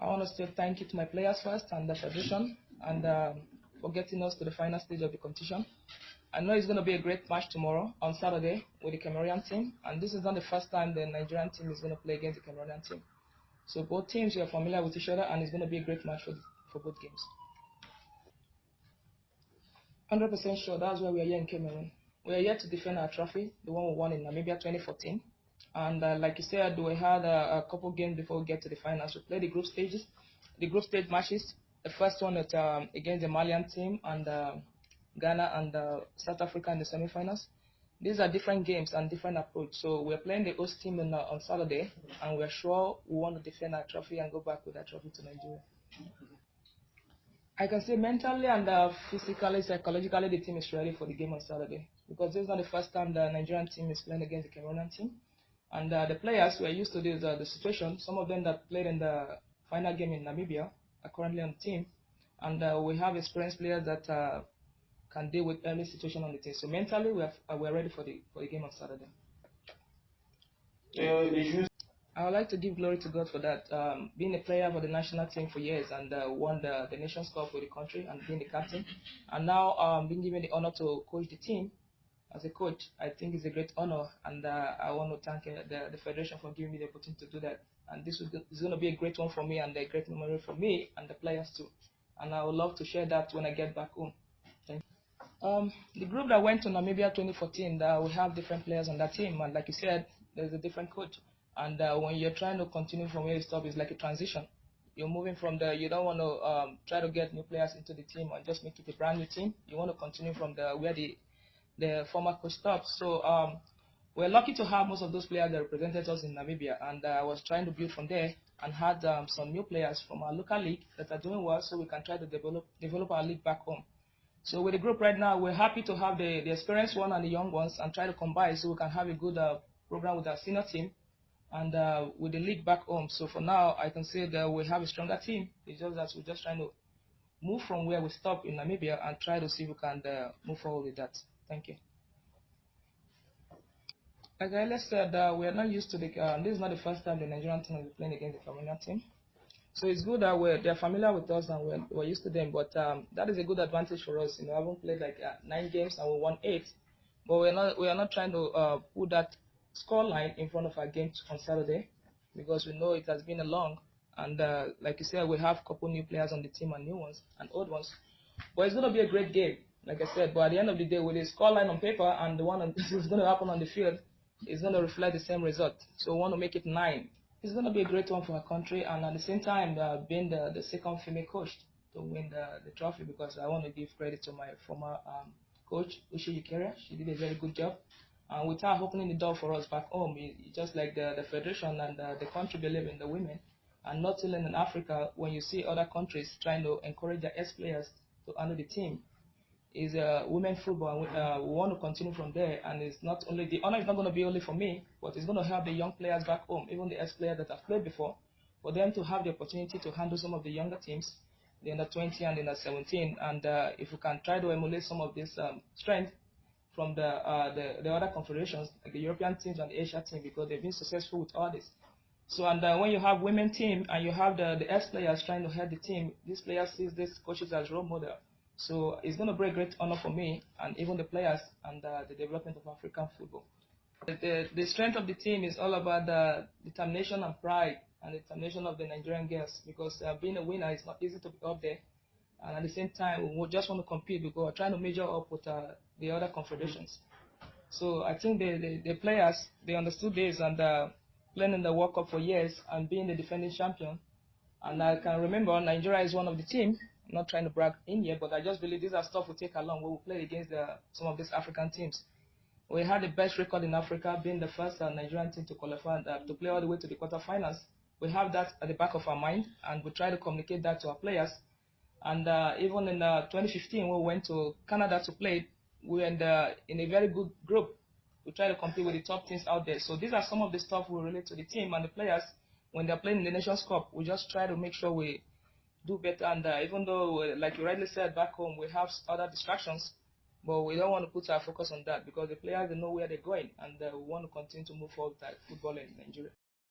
I want to say thank you to my players first and the federation and for getting us to the final stage of the competition. I know it's going to be a great match tomorrow on Saturday with the Cameroonian team, and this is not the first time the Nigerian team is going to play against the Cameroonian team. So both teams are familiar with each other, and it's going to be a great match for both games. 100% sure that's why we are here in Cameroon. We are here to defend our trophy, the one we won in Namibia 2014. And like you said, we had a couple games before we get to the finals. We played the group stage matches. The first one against the Malian team and Ghana and South Africa in the semifinals. These are different games and different approach. So we're playing the host team on Saturday, and we're sure we want to defend our trophy and go back with that trophy to Nigeria. I can say mentally and physically, psychologically, the team is ready for the game on Saturday, because this is not the first time the Nigerian team is playing against the Cameroonian team. And the players who are used to this, the situation, some of them that played in the final game in Namibia are currently on the team. And we have experienced players that can deal with any situation on the team. So mentally, we're ready for the game on Saturday. I would like to give glory to God for that. Being a player for the national team for years and won the Nations Cup for the country and being the captain, and now being given the honor to coach the team as a coach, I think it's a great honor, and I want to thank the federation for giving me the opportunity to do that. And this is going to be a great one for me and a great memory for me and the players too. And I would love to share that when I get back home. Thank you. The group that went to Namibia 2014, we have different players on that team, and like you said, there's a different coach. And when you're trying to continue from where you stop, it's like a transition. You're moving from there. You don't want to try to get new players into the team or just make it a brand new team. You want to continue from where the former coach stopped. So we're lucky to have most of those players that represented us in Namibia. And I was trying to build from there and had some new players from our local league that are doing well, so we can try to develop our league back home. So with the group right now, we're happy to have the experienced one and the young ones and try to combine so we can have a good program with our senior team and with the league back home. So for now, I can say that we have a stronger team. It's just that we're just trying to move from where we stopped in Namibia and try to see if we can move forward with that. Thank you. Like I said, we are not used to this is not the first time the Nigerian team will be playing against the Cameroonian team. So it's good that they're familiar with us and we're used to them. But that is a good advantage for us. I haven't played like 9 games and we won 8. But we are not trying to put that scoreline in front of our game on Saturday, because we know it has been a long, and like you said, we have a couple new players on the team and new ones and old ones. But it's going to be a great game, like I said. But at the end of the day, with the scoreline on paper and the one that is going to happen on the field, it's going to reflect the same result. So we want to make it 9. It's going to be a great one for our country, and at the same time, being the second female coach to win the trophy, because I want to give credit to my former coach, Ushi Yukere. She did a very good job. And with her opening the door for us back home, just like the federation and the country believe in the women, and not only in Africa, when you see other countries trying to encourage their ex-players to honor the team, is women football. And we want to continue from there. And it's not only the honor is not going to be only for me, but it's going to help the young players back home, even the ex-players that have played before, for them to have the opportunity to handle some of the younger teams, the under 20 and the under 17. And if we can try to emulate some of this strength from the other confederations, like the European teams and the Asia team, because they've been successful with all this. So, and when you have women team and you have the ex-players trying to head the team, these players see these coaches as role model. So it's going to bring great honor for me and even the players and the development of African football. The strength of the team is all about the determination and pride and the determination of the Nigerian girls, because being a winner is not easy to be up there. And at the same time, we just want to compete because we're trying to measure up with the other confederations. So I think the players, they understood this, and playing in the World Cup for years and being the defending champion. And I can remember Nigeria is one of the teams. I'm not trying to brag in here, but I just believe these are stuff we take along when we play against some of these African teams. We had the best record in Africa, being the first Nigerian team to qualify to play all the way to the quarterfinals. We have that at the back of our mind, and we try to communicate that to our players. And even in 2015, when we went to Canada to play, we were in a very good group. We try to compete with the top teams out there. So these are some of the stuff we relate to the team and the players. When they're playing in the Nations Cup, we just try to make sure we do better. And even though, like you rightly said, back home, we have other distractions, but we don't want to put our focus on that, because the players, they know where they're going, and we want to continue to move forward with football in Nigeria.